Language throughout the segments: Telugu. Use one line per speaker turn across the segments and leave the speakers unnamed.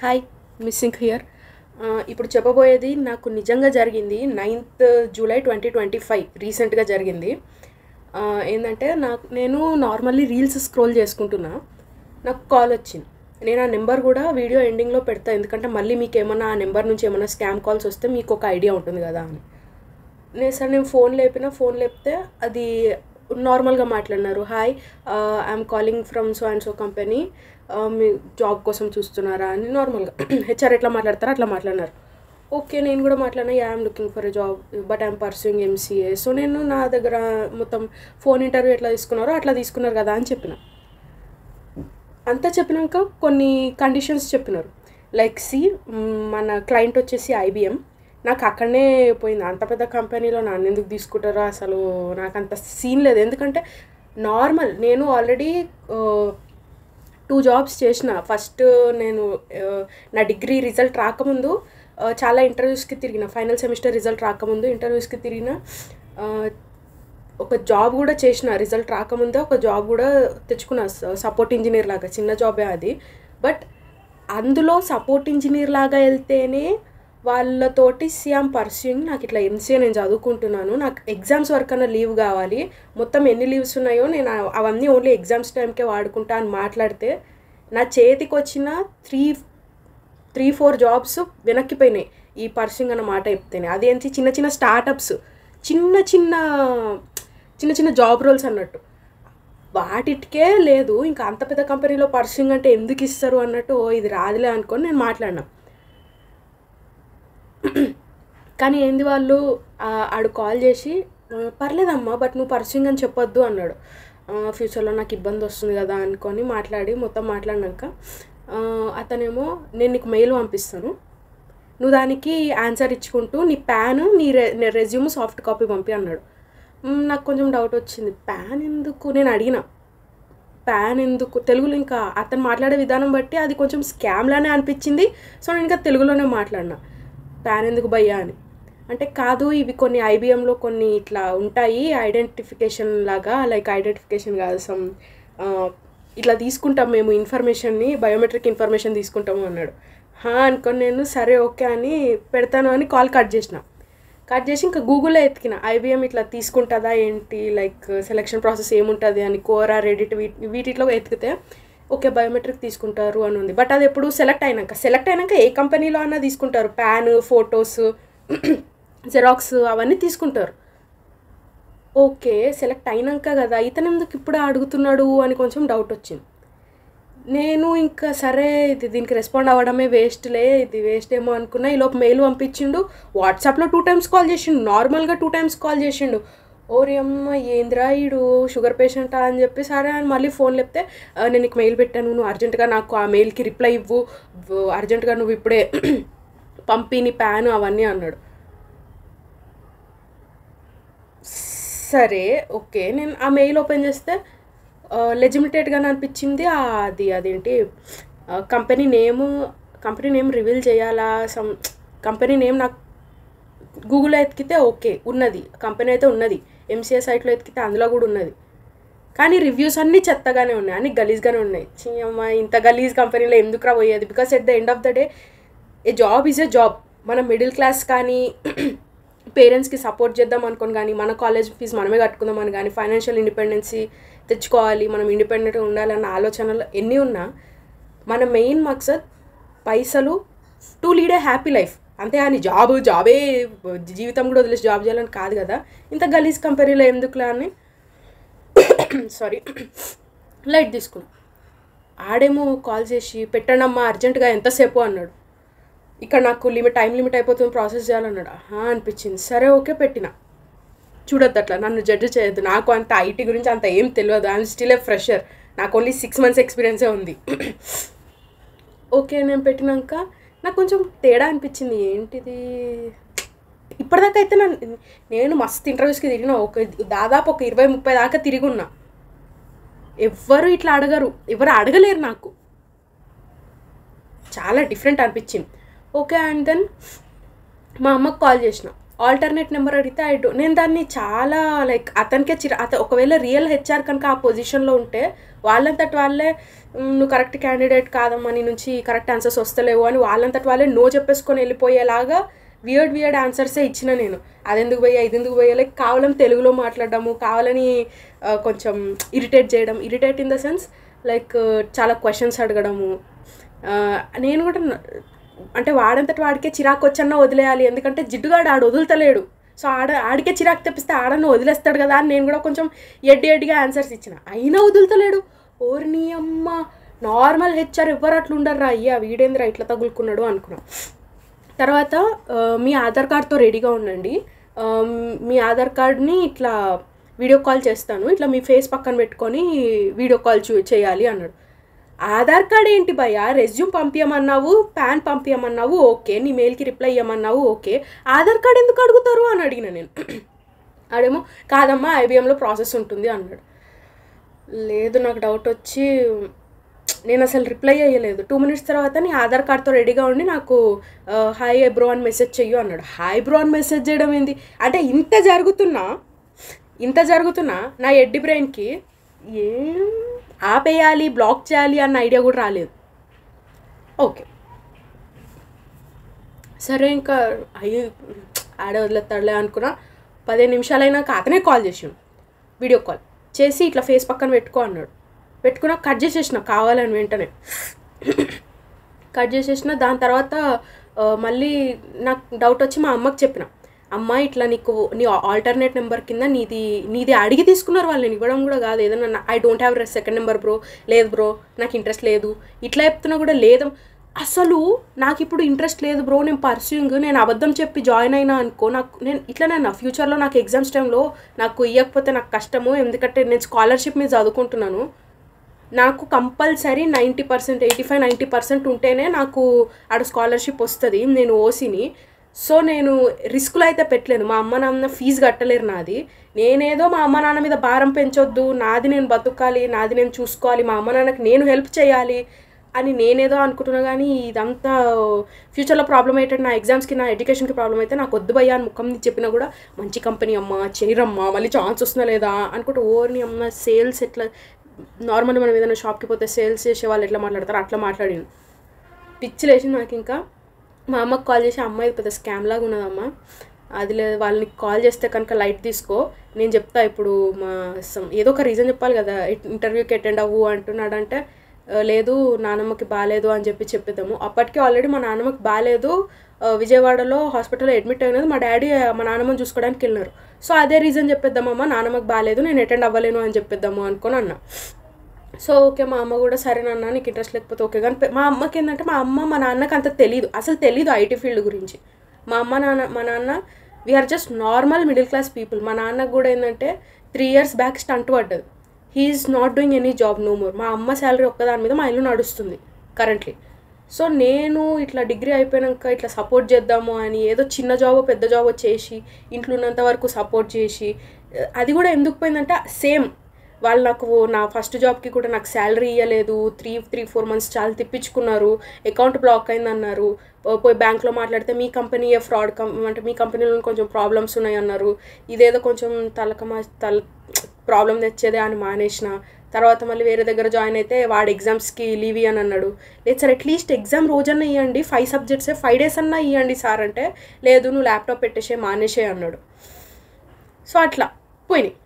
Hi, missing here. ఇప్పుడు చెప్పబోయేది నాకు నిజంగా జరిగింది. 9th జూలై 2025 రీసెంట్గా జరిగింది. ఏంటంటే నేను నార్మల్లీ రీల్స్ స్క్రోల్ చేసుకుంటున్నా, నాకు కాల్ వచ్చింది. నేను ఆ నెంబర్ కూడా వీడియో ఎండింగ్లో పెడతా, ఎందుకంటే మళ్ళీ మీకు ఏమన్నా ఆ నెంబర్ నుంచి ఏమైనా స్కామ్ కాల్స్ వస్తే మీకు ఒక ఐడియా ఉంటుంది కదా అని. నేను ఫోన్ లేపితే అది నార్మల్గా మాట్లాడినారు. Hi, I'm calling from so and so company, me job కోసం చూస్తున్నారా అని నార్మల్గా హెచ్ఆర్ ఎట్లా మాట్లాడతారో అట్లా మాట్లాడినారు. ఓకే, నేను కూడా మాట్లాడినా, I'm looking for a job but I'm pursuing MCA. So నేను నా దగ్గర మొత్తం ఫోన్ ఇంటర్వ్యూ ఎట్లా తీసుకున్నారో అట్లా తీసుకున్నారు కదా అని చెప్పిన. అంతా చెప్పినాక కొన్ని కండిషన్స్ చెప్పినారు. లైక్ మన క్లయింట్ వచ్చేసి ఐబిఎం. నాకు అక్కడనే పోయింది, అంత పెద్ద కంపెనీలో నన్ను ఎందుకు తీసుకుంటారో అసలు నాకు అంత సీన్ లేదు. ఎందుకంటే నార్మల్ నేను ఆల్రెడీ 2 జాబ్స్ చేసిన. ఫస్ట్ నేను నా డిగ్రీ రిజల్ట్ రాకముందు చాలా ఇంటర్వ్యూస్కి తిరిగిన. ఫైనల్ సెమిస్టర్ రిజల్ట్ రాకముందు ఇంటర్వ్యూస్కి తిరిగిన. ఒక జాబ్ కూడా చేసిన, రిజల్ట్ రాకముందే ఒక జాబ్ కూడా తెచ్చుకున్నా, సపోర్ట్ ఇంజనీర్ లాగా. చిన్న జాబే అది, బట్ అందులో సపోర్ట్ ఇంజనీర్ లాగా వెళ్తేనే వాళ్ళతోటి ఐఎమ్ పర్సూయింగ్, నాకు ఇట్లా ఎంసీఏ నేను చదువుకుంటున్నాను, నాకు ఎగ్జామ్స్ వరకన్నా లీవ్ కావాలి, మొత్తం ఎన్ని లీవ్స్ ఉన్నాయో నేను అవన్నీ ఓన్లీ ఎగ్జామ్స్ టైంకే వాడుకుంటా అని మాట్లాడితే నా చేతికి వచ్చిన 3-4 జాబ్స్ వెనక్కిపోయినాయి ఈ పర్సూయింగ్ అన్న మాట చెప్తేనే. అదేంటి చిన్న చిన్న స్టార్టప్స్, చిన్న చిన్న జాబ్ రోల్స్ అన్నట్టు, వాటికే లేదు. ఇంకా అంత పెద్ద కంపెనీలో పర్సూయింగ్ అంటే ఎందుకు ఇస్తారు అన్నట్టు ఇది రాదులే అనుకొని నేను మాట్లాడినా. కానీ ఏంది వాళ్ళు ఆడు కాల్ చేసి, పర్లేదమ్మా బట్ నువ్వు పర్సూయింగ్ అని చెప్పొద్దు అన్నాడు. ఫ్యూచర్లో నాకు ఇబ్బంది వస్తుంది కదా అనుకొని మొత్తం మాట్లాడినాక అతనేమో, నేను నీకు మెయిల్ పంపిస్తాను, నువ్వు దానికి ఆన్సర్ ఇచ్చుకుంటూ నీ ప్యాన్, నీ రెజ్యూమ్ సాఫ్ట్ కాపీ పంపి అన్నాడు. నాకు కొంచెం డౌట్ వచ్చింది, ప్యాన్ ఎందుకు నేను అడిగిన, ప్యాన్ ఎందుకు తెలుగులో. ఇంకా అతను మాట్లాడే విధానం బట్టి అది కొంచెం స్కామ్లానే అనిపించింది. సో నేను ఇంకా తెలుగులోనే మాట్లాడినా, ప్యాన్ ఎందుకు భయ్యా అని. అంటే కాదు, ఇవి కొన్ని ఐబిఎంలో కొన్ని ఇట్లా ఉంటాయి ఐడెంటిఫికేషన్ లాగా, లైక్ ఐడెంటిఫికేషన్ కాదు, ఇట్లా తీసుకుంటాం మేము ఇన్ఫర్మేషన్ని, బయోమెట్రిక్ ఇన్ఫర్మేషన్ తీసుకుంటాము అన్నాడు. అనుకొని నేను సరే ఓకే అని పెడతాను అని కాల్ కట్ చేసి ఇంకా గూగుల్లో ఎతికిన, ఐబిఎం ఇట్లా తీసుకుంటుందా ఏంటి, లైక్ సెలక్షన్ ప్రాసెస్ ఏముంటుంది అని కోరా, రెడిట్ వీటిలో ఎతికితే ఓకే బయోమెట్రిక్ తీసుకుంటారు అని ఉంది. బట్ అది ఎప్పుడు సెలెక్ట్ అయినాక ఏ కంపెనీలో అన్నా తీసుకుంటారు, ప్యాన్, ఫొటోస్, జెరాక్స్ అవన్నీ తీసుకుంటారు. ఓకే, సెలెక్ట్ అయినాక కదా, ఇతను ఎందుకు ఇప్పుడు అడుగుతున్నాడు అని కొంచెం డౌట్ వచ్చింది. నేను ఇంకా సరే దీనికి రెస్పాండ్ అవ్వడమే ఇది వేస్ట్ ఏమో అనుకున్నా. ఈలోపు మెయిల్ పంపించిండు, వాట్సాప్లో 2 times కాల్ చేసిండు, నార్మల్గా 2 times కాల్ చేసిండు. ఓరి అమ్మ ఏంద్రా ఈడు షుగర్ పేషెంటా అని చెప్పి సరే అని మళ్ళీ ఫోన్ లేపితే, నేను నీకు మెయిల్ పెట్టాను, నువ్వు అర్జెంటుగా నాకు ఆ మెయిల్కి రిప్లై ఇవ్వు, అర్జెంటుగా నువ్వు ఇప్పుడే పంపి నీ ప్యాను అవన్నీ అన్నాడు. సరే ఓకే, నేను ఆ మెయిల్ ఓపెన్ చేస్తే లెజిమిటేట్గా అనిపించింది. అదేంటి కంపెనీ నేమ్ రివీల్ చేయాలా, కంపెనీ నేమ్ నాకు గూగుల్లో ఎతికితే ఓకే ఉన్నది, కంపెనీ అయితే ఉన్నది, ఎంసీఏ సైట్లో ఎతికితే అందులో కూడా ఉన్నది. కానీ రివ్యూస్ అన్నీ చెత్తగానే ఉన్నాయి, అన్నీ గలీజ్గానే ఉన్నాయి. అమ్మ ఇంత గలీజ్ కంపెనీలో ఎందుకురా పోయేది. Because at the end of the day A job is a job. మనం మిడిల్ క్లాస్ కానీ పేరెంట్స్కి సపోర్ట్ చేద్దాం అనుకోని కానీ, మన కాలేజ్ ఫీజు మనమే కట్టుకుందామని కానీ, ఫైనాన్షియల్ ఇండిపెండెన్సీ తెచ్చుకోవాలి, మనం ఇండిపెండెంట్గా ఉండాలన్న ఆలోచనలు ఎన్ని ఉన్నా మన మెయిన్ మక్సద్ పైసలు to lead a happy life, అంతే. అని జాబే జీవితం కూడా వదిలేసి జాబ్ చేయాలని కాదు కదా. ఇంత గలీజ్ కంపెనీలో ఎందుకులే అని లైట్ తీసుకున్నా. ఆడేమో కాల్ చేసి పెట్టండమ్మా అర్జెంటుగా ఎంతసేపు అన్నాడు. ఇక్కడ నాకు టైం లిమిట్ అయిపోతుంది, ప్రాసెస్ చేయాలన్నాడు. అనిపించింది, సరే ఓకే పెట్టిన. చూడొద్దు అట్లా నన్ను జడ్జ్ చేయొద్దు, నాకు అంత ఐటీ గురించి అంత ఏం తెలియదు, ఐఎమ్ స్టిల్ ఏ ఫ్రెషర్, నాకు ఓన్లీ 6 months ఎక్స్పీరియన్సే ఉంది. ఓకే నేను పెట్టినాక నాకు కొంచెం తేడా అనిపించింది, ఏంటిది. ఇప్పటిదాకా అయితే నేను మస్తు ఇంటర్వ్యూస్కి తిరిగిన, దాదాపు ఒక 20-30 దాకా తిరిగి ఉన్నా. ఎవ్వరు ఇట్లా అడగరు, ఎవరు అడగలేరు. నాకు చాలా డిఫరెంట్ అనిపించింది. ఓకే, అండ్ దెన్ మా అమ్మకు కాల్ చేసిన, ఆల్టర్నేట్ నెంబర్ అడిగితే నేను దాన్ని చాలా లైక్ అతనికే ఒకవేళ రియల్ హెచ్ఆర్ కనుక ఆ పొజిషన్లో ఉంటే వాళ్ళంతటి వాళ్ళే నువ్వు కరెక్ట్ క్యాండిడేట్ కాదమ్మా, నీ నుంచి కరెక్ట్ ఆన్సర్స్ వస్తలేవు అని వాళ్ళంతటి వాళ్ళే నో చెప్పేసుకొని వెళ్ళిపోయేలాగా వియర్డ్ ఆన్సర్సే ఇచ్చిన నేను. అది ఎందుకు పోయా, ఇది ఎందుకు పోయా, లైక్ కావాలని తెలుగులో మాట్లాడడము, కావాలని కొంచెం irritate in the sense like చాలా క్వశ్చన్స్ అడగడము. నేను కూడా అంటే వాడంతటి వాడికే చిరాకు వచ్చన్నా వదిలేయాలి, ఎందుకంటే జిడ్డుగాడు వదులుతలేడు. సో ఆడికే చిరాకు తెప్పిస్తే ఆడನ್ನು వదిలేస్తాడు కదా అని నేను కూడా కొంచెం ఎడ్డిగా ఆన్సర్స్ ఇచ్చిన. అయినా వదులుతలేడు. ఓర్ని అమ్మ, నార్మల్ హెచ్ఆర్ ఎవరు అట్లా ఉండర్రా, అయ్యా వీడేంద్రా ఇట్లా తగులుకున్నాడు అనుకున్నాం. తర్వాత మీ ఆధార్ కార్డ్తో రెడీగా ఉండండి, మీ ఆధార్ కార్డ్ని ఇట్లా వీడియో కాల్ చేస్తాను, ఇట్లా మీ ఫేస్ పక్కన పెట్టుకొని వీడియో కాల్ చేయాలి అన్నాడు. ఆధార్ కార్డ్ ఏంటి భయ్యా, రెజ్యూమ్ పంపించమన్నావు, పాన్ పంపించమన్నావు, ఓకే, నీ మెయిల్కి రిప్లై ఇవ్వమన్నావు, ఓకే, ఆధార్ కార్డ్ ఎందుకు అడుగుతారు అని అడిగిన నేను. ఆడేమో కాదమ్మా ఐబిఎంలో ప్రాసెస్ ఉంటుంది అన్నాడు. లేదు, నాకు డౌట్ వచ్చి నేను అసలు రిప్లై అయ్యలేదు. 2 minutes తర్వాత నీ ఆధార్ కార్డ్తో రెడీగా ఉండి నాకు హాయ్ బ్రో అని మెసేజ్ చెయ్యు అన్నాడు. హాయ్ బ్రో అని మెసేజ్ చేయడం ఏంది అంటే, ఇంత జరుగుతున్నా నా ఎడ్డి బ్రెయిన్కి ఏం ఆపేయాలి, బ్లాక్ చేయాలి అన్న ఐడియా కూడా రాలేదు. ఓకే సరే, ఇంకా ఆడే వదిలేస్తాడులే అనుకున్నా. 15 నిమిషాలైనాక అతనే కాల్ చేసాడు, వీడియో కాల్ చేసి ఇట్లా ఫేస్ పక్కన పెట్టుకో అన్నాడు. పెట్టుకున్నా కట్ చేసేసిన కావాలని వెంటనే కట్ చేసేసిన. దాని తర్వాత మళ్ళీ నాకు డౌట్ వచ్చి మా అమ్మకి చెప్పిన, అమ్మ ఇట్లా నీ ఆల్టర్నేట్ నెంబర్ కింద నీది అడిగి తీసుకున్నారు వాళ్ళు, నేను ఇవ్వడం కూడా కాదు, ఏదన్నా I don't have second number bro, లేదు బ్రో నాకు ఇంట్రెస్ట్ లేదు ఇట్లా చెప్తున్నా కూడా లేదు, అసలు నాకు ఇప్పుడు ఇంట్రెస్ట్ లేదు బ్రో, నేను పర్సూయింగ్, నేను అబద్ధం చెప్పి జాయిన్ అయినా అనుకో, నేను ఫ్యూచర్లో నాకు ఎగ్జామ్స్ టైంలో నాకు ఇవ్వకపోతే నాకు కష్టము, ఎందుకంటే నేను స్కాలర్షిప్ మీద చదువుకుంటున్నాను, నాకు కంపల్సరీ 90%, 85-90% ఉంటేనే నాకు ఆడ స్కాలర్షిప్ వస్తుంది, నేను ఓసీని. సో నేను రిస్కులో అయితే పెట్టలేను, మా అమ్మ నాన్న ఫీజు కట్టలేరు నాది, నేనేదో మా అమ్మ నాన్న మీద భారం పెంచొద్దు, నాది నేను బతుకాలి, నాది నేను చూసుకోవాలి, మా అమ్మ నాన్నకి నేను హెల్ప్ చేయాలి అని నేనేదో అనుకుంటున్నా. కానీ ఇదంతా ఫ్యూచర్లో ప్రాబ్లం అయితే, నా ఎగ్జామ్స్కి నా ఎడ్యుకేషన్కి ప్రాబ్లం అయితే నాకు వద్దు భయ్యా అని ముఖం చెప్పినా కూడా, మంచి కంపెనీ అమ్మ చేయరమ్మా, మళ్ళీ ఛాన్స్ వస్తుందా లేదా అనుకుంటే, ఓర్ని అమ్మ సేల్స్ ఎట్లా నార్మల్గా మనం ఏదైనా షాప్కి పోతే సేల్స్ చేసే వాళ్ళు ఎట్లా మాట్లాడతారు అట్లా మాట్లాడాను. పిచ్చి లేచింది నాకు. ఇంకా మా అమ్మకి కాల్ చేసి, అమ్మాయి పెద్ద స్కామ్ లాగా ఉన్నదమ్మా, అది లేదు, వాళ్ళని కాల్ చేస్తే కనుక లైట్ తీసుకో, నేను చెప్తా ఇప్పుడు ఏదో ఒక రీజన్ చెప్పాలి కదా, ఇంటర్వ్యూకి అటెండ్ అవ్వు అంటున్నాడంటే, లేదు నానమ్మకి బాగాలేదు అని చెప్పేద్దాము. అప్పటికే ఆల్రెడీ మా నాన్నమ్మకి బాగాలేదు, విజయవాడలో హాస్పిటల్లో అడ్మిట్ అయినది, మా డాడీ మా నాన్నమ్మని చూసుకోవడానికి వెళ్ళినారు. సో అదే రీజన్ చెప్పేద్దామమ్మా, నాన్నమ్మకి బాగాలేదు నేను అటెండ్ అవ్వలేను అని చెప్పేద్దాము అనుకొని అన్నా. సో ఓకే, మా అమ్మ కూడా సరేనన్నా నీకు ఇంట్రెస్ట్ లేకపోతే ఓకే. కానీ మా అమ్మకి ఏంటంటే, మా నాన్నకి అంత తెలీదు ఐటీ ఫీల్డ్ గురించి. మా నాన్న we are just normal middle class people. మా నాన్నకు కూడా ఏంటంటే 3 years బ్యాక్ స్టంట్ పడ్డది, he's not doing any job no more. మా అమ్మ శాలరీ ఒక్కదాని మీద మా ఇల్లు నడుస్తుంది కరెంట్లీ. సో నేను ఇట్లా డిగ్రీ అయిపోయాక ఇట్లా సపోర్ట్ చేద్దాము అని ఏదో చిన్న జాబో పెద్ద జాబో చేసి ఇంట్లో ఉన్నంత వరకు సపోర్ట్ చేసి, అది కూడా ఎందుకు పోయిందంటే సేమ్ వాళ్ళు నాకు నా ఫస్ట్ జాబ్కి కూడా నాకు శాలరీ ఇవ్వలేదు, 3-4 months చాలా తిప్పించుకున్నారు, అకౌంట్ బ్లాక్ అయిందన్నారు, పోయి బ్యాంక్లో మాట్లాడితే మీ కంపెనీ ఫ్రాడ్ అంటే మీ కంపెనీలో కొంచెం ప్రాబ్లమ్స్ ఉన్నాయి అన్నారు, ఇదేదో కొంచెం ప్రాబ్లం తెచ్చేదే అని మానేసిన. తర్వాత మళ్ళీ వేరే దగ్గర జాయిన్ అయితే వాడు ఎగ్జామ్స్కి లీవ్ ఇవ్వని అన్నాడు. లేదు సార్ అట్లీస్ట్ ఎగ్జామ్ రోజన్నా ఇవ్వండి, 5 subjects 5 days అన్నా ఇవ్వండి సార్ అంటే, లేదు నువ్వు ల్యాప్టాప్ పెట్టేసే మానేసే అన్నాడు. సో అట్లా పోయినాయి.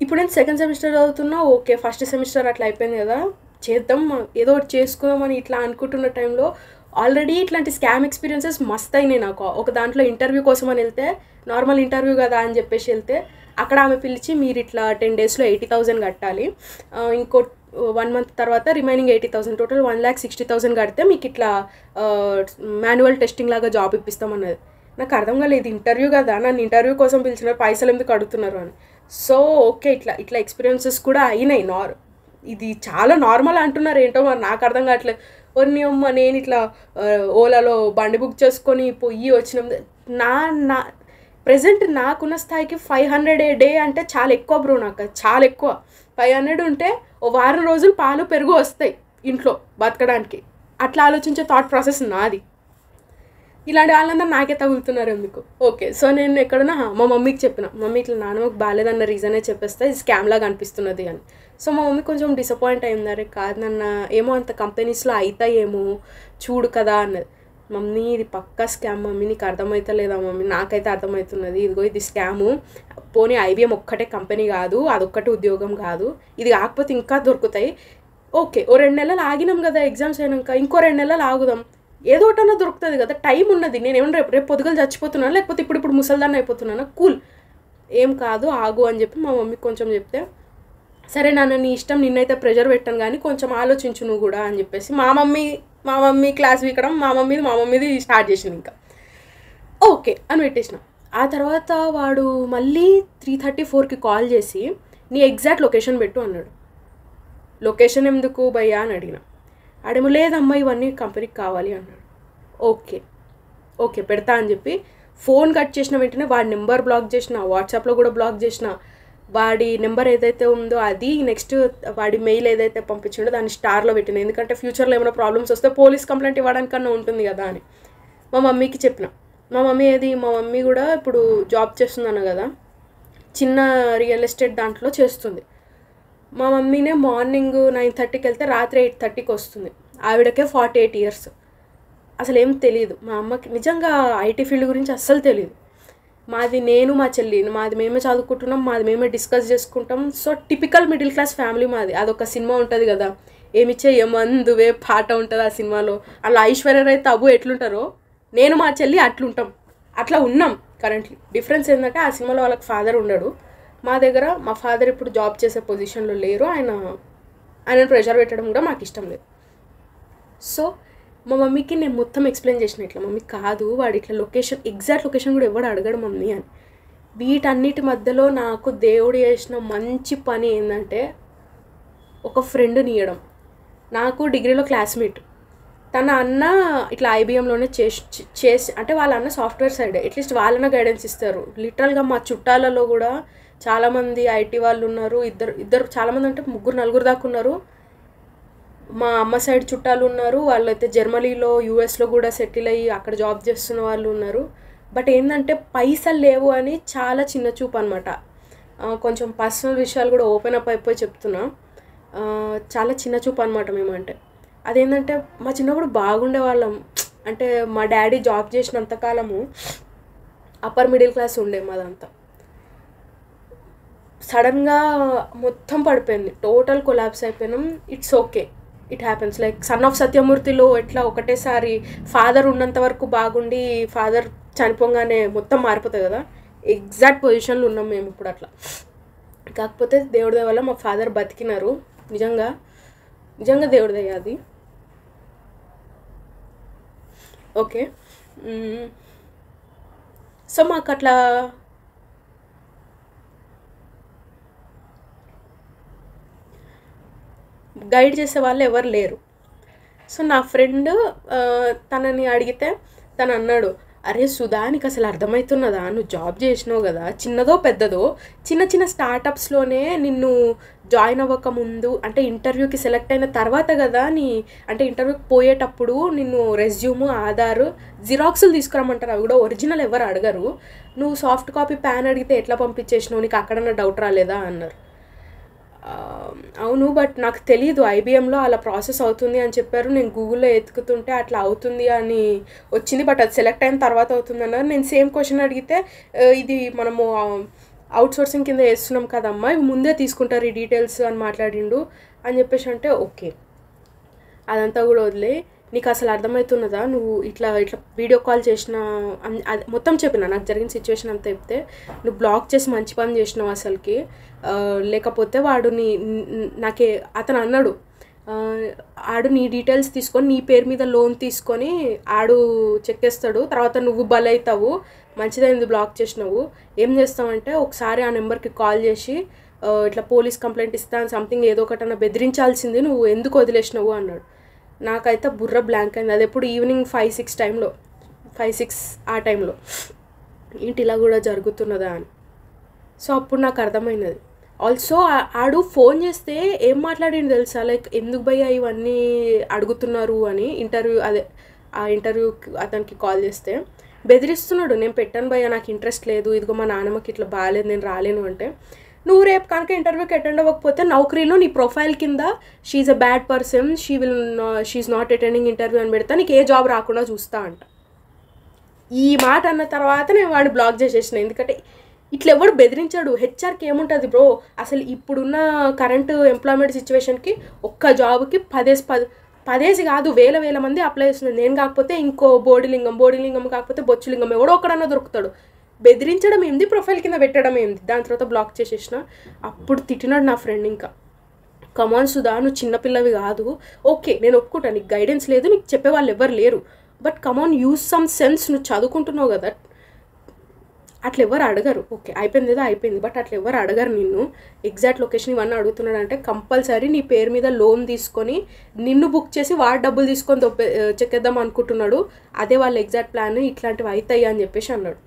ఇప్పుడు నేను 2nd semester చదువుతున్నా, ఓకే ఫస్ట్ సెమిస్టర్ అట్లా అయిపోయింది కదా, చేద్దాం ఏదో ఒకటి చేసుకుందామని ఇట్లా అనుకుంటున్న టైంలో ఆల్రెడీ ఇట్లాంటి స్కామ్ ఎక్స్పీరియన్సెస్ మస్త్ అయినాయి నాకు. ఒక దాంట్లో ఇంటర్వ్యూ కోసం అని వెళ్తే, నార్మల్ ఇంటర్వ్యూ కదా అని చెప్పేసి వెళ్తే, అక్కడ ఆమె పిలిచి మీరు ఇట్లా 10 daysలో 80,000 కట్టాలి, ఇంకో 1 month తర్వాత రిమైనింగ్ 80,000, టోటల్ 1,60,000 కడితే మీకు ఇట్లా మాన్యువల్ టెస్టింగ్ లాగా జాబ్ ఇప్పిస్తామన్నది. నాకు అర్థం కాలేదు, ఇంటర్వ్యూ కదా, నన్ను ఇంటర్వ్యూ కోసం పిలిచినారు, పైసలు ఎందుకు అడుగుతున్నారు అని. సో ఓకే ఇట్లా ఎక్స్పీరియన్సెస్ కూడా అయినాయి. ఇది చాలా నార్మల్ అంటున్నారు ఏంటో మరి నాకు అర్థం కావట్లేదు. కొన్ని అమ్మ నేను ఇట్లా ఓలాలో బండి బుక్ చేసుకొని పోయి వచ్చినాం. నా ప్రెజెంట్ నాకున్న స్థాయికి 500 a day అంటే చాలా ఎక్కువ బ్రో, నాకు చాలా ఎక్కువ. 500 ఉంటే ఓ వారం రోజులు పాలు పెరుగు వస్తాయి ఇంట్లో బతకడానికి, అట్లా ఆలోచించే థాట్ ప్రాసెస్ నాది. ఇలాంటి వాళ్ళందరూ నాకే తగులుతున్నారు ఎందుకు. ఓకే, సో నేను ఎక్కడన్నా మా మమ్మీకి చెప్పిన, మమ్మీ ఇట్లా నాన్నమ్మకి బాగాలేదన్న రీజనే చెప్పేస్తే ఇది స్కామ్ లాగా అనిపిస్తున్నది అని. సో మా మమ్మీ కొంచెం డిసప్పాయింట్ అయింది, అరే కాదు నాన్న, ఏమో అంత కంపెనీస్లో అవుతాయేమో చూడు కదా అన్నది. మమ్మీ ఇది పక్కా స్కామ్ మమ్మీ, నీకు అర్థమవుతలేదా మమ్మీ, నాకైతే అర్థమవుతున్నది, ఇదిగో ఇది స్కాము. పోనీ ఐబీఎం ఒక్కటే కంపెనీ కాదు, అదొక్కటే ఉద్యోగం కాదు, ఇది కాకపోతే ఇంకా దొరుకుతాయి. ఓకే, ఓ 2 నెలలు ఆగినాం కదా ఎగ్జామ్స్ అయినాక, ఇంకో 2 నెలలు ఆగుదాం, ఏదో ఒకటన్నా దొరుకుతుంది కదా, టైం ఉన్నది. నేను ఏమన్నా రేపు పొద్దుగలు చచ్చిపోతున్నాను, లేకపోతే ఇప్పుడు ముసల్దాన్ని అయిపోతున్నాను, కూల్, ఏం కాదు ఆగు అని చెప్పి మా మమ్మీకి కొంచెం చెప్తే, సరే నాన్న నీ ఇష్టం, నిన్నైతే ప్రెషర్ పెట్టాను కానీ కొంచెం ఆలోచించు నువ్వు కూడా అని చెప్పేసి మా మమ్మీ క్లాస్ వీకడం మా మమ్మీది స్టార్ట్ చేసింది. ఇంకా ఓకే అని పెట్టేసిన. ఆ తర్వాత వాడు మళ్ళీ 3:34కి కాల్ చేసి నీ ఎగ్జాక్ట్ లొకేషన్ పెట్టు అన్నాడు. లొకేషన్ ఎందుకు భయ్యా అని అడిగిన. ఆడేమో లేదమ్మా ఇవన్నీ కంపెనీకి కావాలి అన్నాడు. ఓకే పెడతా అని చెప్పి ఫోన్ కట్ చేసిన వెంటనే వాడి నెంబర్ బ్లాక్ చేసిన, వాట్సాప్లో కూడా బ్లాక్ చేసిన, వాడి నెంబర్ ఏదైతే ఉందో అది నెక్స్ట్ వాడి మెయిల్ ఏదైతే పంపించిండో దాన్ని స్టార్లో పెట్టిన, ఎందుకంటే ఫ్యూచర్లో ఏమైనా ప్రాబ్లమ్స్ వస్తే పోలీస్ కంప్లైంట్ ఇవ్వడానికన్నా ఉంటుంది కదా అని మా మమ్మీకి చెప్పిన. మా మమ్మీ కూడా ఇప్పుడు జాబ్ చేస్తుందన్న కదా, చిన్న రియల్ ఎస్టేట్ దాంట్లో చేస్తుంది. మా మమ్మీనే మార్నింగ్ 9:30కి వెళ్తే రాత్రి 8:30కి వస్తుంది. ఆవిడకే 48 years. అసలు ఏం తెలియదు మా అమ్మకి, నిజంగా ఐటీ ఫీల్డ్ గురించి అస్సలు తెలియదు. నేను మా చెల్లి మాది మేమే చదువుకుంటున్నాం, మాది మేమే డిస్కస్ చేసుకుంటాం. So typical middle class family మాది. అదొక సినిమా ఉంటుంది కదా, ఏమిచ్చే ఏమందువే పాట ఉంటుంది ఆ సినిమాలో, అలా ఐశ్వర్యరాయ్ తబు ఎట్లుంటారో నేను మా చెల్లి అట్లా ఉన్నాం కరెంట్లీ. డిఫరెన్స్ ఏంటంటే ఆ సినిమాలో వాళ్ళకి ఫాదర్ ఉండడు, మా దగ్గర మా ఫాదర్ ఇప్పుడు జాబ్ చేసే పొజిషన్లో లేరు, ఆయన ప్రెషర్ పెట్టడం కూడా మాకు ఇష్టం లేదు. సో మా మమ్మీకి నేను మొత్తం ఎక్స్ప్లెయిన్ చేసిన, ఇట్లా మమ్మీ కాదు వాడు ఇట్లా ఎగ్జాక్ట్ లొకేషన్ కూడా ఎవడు అడగడు మమ్మీ అని. వీటన్నిటి మధ్యలో నాకు దేవుడు చేసిన మంచి పని ఏంటంటే ఒక ఫ్రెండ్ని ఇవ్వడం. నాకు డిగ్రీలో క్లాస్మేట్, తన అన్న ఇట్లా ఐబీఎంలోనే చేసి అంటే వాళ్ళ అన్న సాఫ్ట్వేర్ సైడ్, అట్లీస్ట్ వాళ్ళన్న గైడెన్స్ ఇస్తారు. లిటరల్గా మా చుట్టాలలో కూడా చాలామంది ఐటీ వాళ్ళు ఉన్నారు, ఇద్దరు చాలామంది అంటే 3-4 దాకా ఉన్నారు. మా అమ్మ సైడ్ చుట్టాలు ఉన్నారు, వాళ్ళైతే జర్మనీలో యూఎస్లో కూడా సెటిల్ అయ్యి అక్కడ జాబ్ చేస్తున్న వాళ్ళు ఉన్నారు. బట్ ఏంటంటే పైసలు లేవు అని చాలా చిన్న చూపు అనమాట. కొంచెం పర్సనల్ విషయాలు కూడా ఓపెన్ అప్ అయిపోయి చెప్తున్నా, చాలా చిన్న చూపు అనమాట మేమంటే. అదేంటంటే మా చిన్నప్పుడు బాగుండే వాళ్ళం, అంటే మా డాడీ జాబ్ చేసినంతకాలము అప్పర్ మిడిల్ క్లాస్ ఉండే మాదంతా. సడన్గా మొత్తం పడిపోయింది, టోటల్ కొలాప్స్ అయిపోయినాం. It's okay, it happens. Like son of సత్యమూర్తిలో ఎట్లా ఒకటేసారి ఫాదర్ ఉన్నంత వరకు బాగుండి ఫాదర్ చనిపోగానే మొత్తం మారిపోతుంది కదా, ఎగ్జాక్ట్ పొజిషన్లో ఉన్నాం మేము ఇప్పుడు అట్లా. కాకపోతే దేవుడి వల్ల మా ఫాదర్ బతికినారు, నిజంగా దేవుడిదే అది. ఓకే, సో మాకు అట్లా గైడ్ చేసే వాళ్ళు ఎవరు లేరు. సో నా ఫ్రెండ్ తనని అడిగితే తను అన్నాడు, అరే సుధా నీకు అసలు అర్థమవుతున్నదా, నువ్వు జాబ్ చేసినావు కదా, చిన్నదో పెద్దదో చిన్న స్టార్టప్స్లోనే నిన్ను జాయిన్ అవ్వక ముందు అంటే ఇంటర్వ్యూకి సెలెక్ట్ అయిన తర్వాత కదా అంటే ఇంటర్వ్యూకి పోయేటప్పుడు నిన్ను రెజ్యూము ఆధార్ జిరాక్స్లు తీసుకురమ్మంటారు, అవి కూడా ఒరిజినల్ ఎవరు అడగరు, నువ్వు సాఫ్ట్ కాపీ ప్యాన్ అడిగితే ఎట్లా పంపించేసినావు, నీకు అక్కడన్నా డౌట్ రాలేదా అన్నారు. అవును, బట్ నాకు తెలీదు ఐబీఎంలో అలా ప్రాసెస్ అవుతుంది అని చెప్పారు, నేను గూగుల్లో ఎతుకుతుంటే అట్లా అవుతుంది అని వచ్చింది, బట్ అది సెలెక్ట్ అయిన తర్వాత అవుతుంది అన్నారు. నేను సేమ్ క్వశ్చన్ అడిగితే ఇది మనము అవుట్సోర్సింగ్ కింద వేస్తున్నాం కదమ్మా, ఇవి ముందే తీసుకుంటారు ఈ డీటెయిల్స్ అని మాట్లాడిండు అని చెప్పేసి అంటే ఓకే అదంతా కూడా వదిలే, నీకు అసలు అర్థమవుతున్నదా, నువ్వు ఇట్లా వీడియో కాల్ చేసిన మొత్తం చెప్పిన నాకు జరిగిన సిచ్యువేషన్ అంతా చెప్తే, నువ్వు బ్లాక్ చేసి మంచి పని చేసినావు అసలుకి, లేకపోతే వాడు నాకే అతను అన్నాడు, ఆడు నీ డీటెయిల్స్ తీసుకొని నీ పేరు మీద లోన్ తీసుకొని ఆడు చెక్ చేస్తాడు, తర్వాత నువ్వు బలవుతావు, మంచిదైంది బ్లాక్ చేసినావు, ఏం చేస్తావంటే ఒకసారి ఆ నెంబర్కి కాల్ చేసి ఇట్లా పోలీస్ కంప్లైంట్ ఇస్తాను సంథింగ్ ఏదో ఒకటన్నా బెదిరించాల్సింది, నువ్వు ఎందుకు వదిలేసినావు అన్నాడు. నాకైతే బుర్ర బ్లాంక్ అయింది. అది ఎప్పుడు ఈవినింగ్ 5-6 ఆ టైంలో ఏంటి ఇలా కూడా జరుగుతున్నదా అని. సో అప్పుడు నాకు అర్థమైనది. ఆల్సో ఆడు ఫోన్ చేస్తే ఏం మాట్లాడిండు తెలుసా, లైక్ ఎందుకు భయ్యా ఇవన్నీ అడుగుతున్నారు అని, ఇంటర్వ్యూ ఆ ఇంటర్వ్యూకి అతనికి కాల్ చేస్తే బెదిరిస్తున్నాడు, నేను పెట్టాను భయ్యా, నాకు ఇంట్రెస్ట్ లేదు, ఇదిగో మా నాన్నమ్మకి ఇట్లా బాగాలేదు, నేను రాలేను అంటే, నువ్వు రేపు కనుక ఇంటర్వ్యూకి అటెండ్ అవ్వకపోతే నౌకరీలో నీ ప్రొఫైల్ కింద she's a bad person, she's not attending interview అని పెడతా, నీకు ఏ జాబ్ రాకుండా చూస్తా అంట. ఈ మాట అన్న తర్వాత నేను వాడిని బ్లాక్ చేసేసిన. ఎందుకంటే ఇట్లా ఎవడు బెదిరించాడు. హెచ్ఆర్కి ఏముంటుంది బ్రో, అసలు ఇప్పుడున్న కరెంటు ఎంప్లాయ్మెంట్ సిచ్యువేషన్కి ఒక్క జాబ్కి పదేసి కాదు వేల మంది అప్లై చేస్తున్నారు. నేను కాకపోతే ఇంకో బోడిలింగం కాకపోతే బొచ్చులింగం ఎవడో ఒక్కడన్నా దొరుకుతాడు. బెదిరించడం ఏంది, ప్రొఫైల్ కింద పెట్టడం ఏంది. దాని తర్వాత బ్లాక్ చేసేసిన. అప్పుడు తిట్టినాడు నా ఫ్రెండ్, ఇంకా కమాన్ సుధా, నువ్వు చిన్నపిల్లవి కాదు, ఓకే నేను ఒప్పుకుంటాను, నీకు గైడెన్స్ లేదు, నీకు చెప్పేవాళ్ళు ఎవరు లేరు, but come on use some sense, నువ్వు చదువుకుంటున్నావు కదా, అట్లా ఎవరు అడగరు. ఓకే అయిపోయింది ఏదో అయిపోయింది, బట్ అట్లా ఎవరు అడగరు నిన్ను. ఎగ్జాక్ట్ లొకేషన్ ఇవన్నీ అడుగుతున్నాడు అంటే కంపల్సరీ నీ పేరు మీద లోన్ తీసుకొని నిన్ను బుక్ చేసి వాడు డబ్బులు తీసుకొని చెక్కేద్దాం అనుకుంటున్నాడు, అదే వాళ్ళ ఎగ్జాక్ట్ ప్లాన్, ఇట్లాంటివి అవుతాయి అని చెప్పేసి అన్నాడు.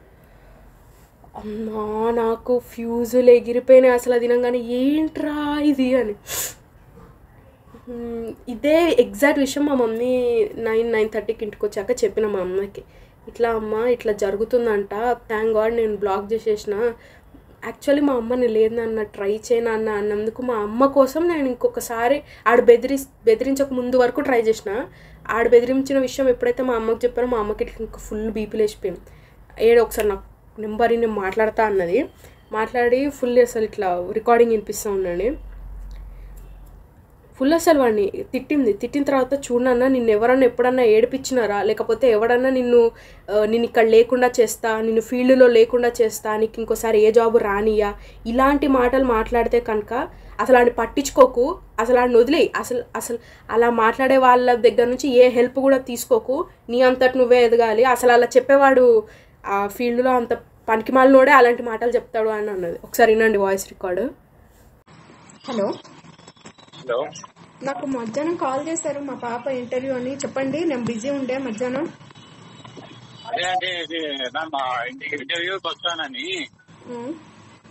అమ్మా నాకు ఫ్యూజులు ఎగిరిపోయినాయి అసలు అది వినంగానే, ఏంట్రా ఇది అని. ఇదే ఎగ్జాక్ట్ విషయం మా మమ్మీ 9:30కి ఇంటికి వచ్చాక చెప్పిన మా అమ్మకి, ఇట్లా అమ్మ ఇట్లా జరుగుతుందంట, థ్యాంక్ గాడ్ నేను బ్లాక్ చేసేసిన. యాక్చువల్లీ మా అమ్మని లేదన్న ట్రై చేయను అన్నందుకు మా అమ్మ కోసం నేను ఇంకొకసారి బెదిరించక ముందు వరకు ట్రై చేసిన. బెదిరించిన విషయం ఎప్పుడైతే మా అమ్మకి చెప్పానో మా అమ్మకి ఇట్లా ఇంకా ఫుల్ బీపీ లేచిపోయింది. ఒకసారి నాకు నెంబర్ నేను మాట్లాడతా అన్నది, మాట్లాడి ఫుల్ అసలు ఇట్లా రికార్డింగ్ వినిపిస్తూ ఉన్నాను. ఫుల్ అసలు వాడిని తిట్టిన తర్వాత, చూడన్నా నిన్ను ఎవరన్నా ఎప్పుడన్నా ఏడిపించినారా, లేకపోతే ఎవడన్నా నిన్ను ఇక్కడ లేకుండా చేస్తా, నిన్ను ఫీల్డ్లో లేకుండా చేస్తా, నీకు ఇంకోసారి ఏ జాబు రానియా, ఇలాంటి మాటలు మాట్లాడితే కనుక అసలు ఆడిని పట్టించుకోకు, అసలు ఆడిని వదిలేయి, అసలు అలా మాట్లాడే వాళ్ళ దగ్గర నుంచి ఏ హెల్ప్ కూడా తీసుకోకు, నీ అంతటి నువ్వే ఎదగాలి, అసలు అలా చెప్పేవాడు ఆ ఫీల్డ్లో అంత పనికిమాలినోడే అలాంటి మాటలు చెప్తాడు అని అన్నది. ఒకసారి వినండి వాయిస్ రికార్డు.
హలో, నాకు మధ్యాహ్నం కాల్ చేశారు మా పాప ఇంటర్వ్యూ అని, చెప్పండి. నేను బిజీ ఉండే మధ్యాహ్నం.
అదే అంటే ఇంటర్వ్యూకి వస్తానని,